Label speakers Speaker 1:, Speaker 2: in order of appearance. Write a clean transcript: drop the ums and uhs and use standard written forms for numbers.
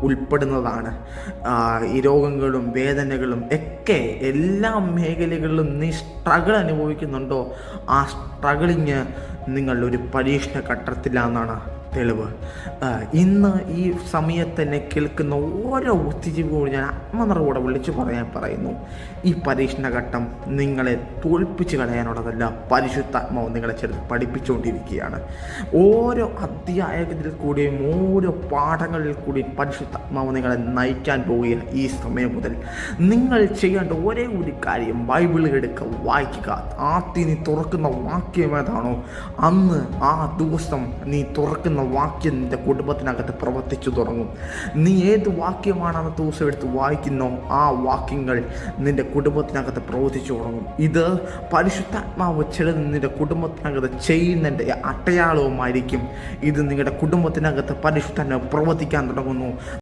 Speaker 1: ഉൾപ്പെടുന്നതാണ്. ഈ രോഗങ്ങളും വേദനകളും ഒക്കെ എല്ലാ മേഖലകളിലും നീ സ്ട്രഗിൾ അനുഭവിക്കുന്നുണ്ടോ, ആ സ്ട്രഗിളിങ് നിങ്ങൾ ഒരു പരീക്ഷണ ഘട്ടത്തിലാണെന്നാണ് തെളിവ്. ഇന്ന് ഈ സമയത്ത് തന്നെ കേൾക്കുന്ന ഓരോ ബുദ്ധിജീവിയോട് ഞാൻ ആത്മനിറവോടെ വിളിച്ചു പറയുന്നു, ഈ പരീക്ഷണഘട്ടം നിങ്ങളെ തോൽപ്പിച്ച് കളയാനുള്ളതല്ല. പരിശുദ്ധാത്മാവ് നിങ്ങളെ ചെറുത് പഠിപ്പിച്ചുകൊണ്ടിരിക്കുകയാണ്. ഓരോ അധ്യായത്തിൽ കൂടിയും ഓരോ പാഠങ്ങളിൽ കൂടിയും പരിശുദ്ധാത്മാവ് നിങ്ങളെ നയിക്കാൻ പോവുകയാണ്. ഈ സമയം മുതൽ നിങ്ങൾ ചെയ്യേണ്ട ഒരേ ഒരു കാര്യം, ബൈബിൾ എടുക്കുക, വായിക്കുക. ആദ്യം നീ തുറക്കുന്ന വാക്യം ഏതാണോ, അന്ന് ആ ദിവസം നീ തുറക്കുന്ന വാക്യം നിന്റെ കുടുംബത്തിനകത്ത് പ്രവർത്തിച്ചു തുടങ്ങും. നീ ഏത് വാക്യമാണ് ആ ദിവസം എടുത്ത് വായിക്കുന്നോ, ആ വാക്യങ്ങൾ നിന്റെ കുടുംബത്തിനകത്ത് പ്രവർത്തിച്ചു തുടങ്ങും. ഇത് പരിശുദ്ധാത്മാവ് ചിലത് നിന്റെ കുടുംബത്തിനകത്ത് ചെയ്യുന്നതിൻ്റെ അടയാളവുമായിരിക്കും. ഇത് നിങ്ങളുടെ കുടുംബത്തിനകത്ത് പരിശുദ്ധാത്മാവ് പ്രവർത്തിക്കാൻ തുടങ്ങുന്നു.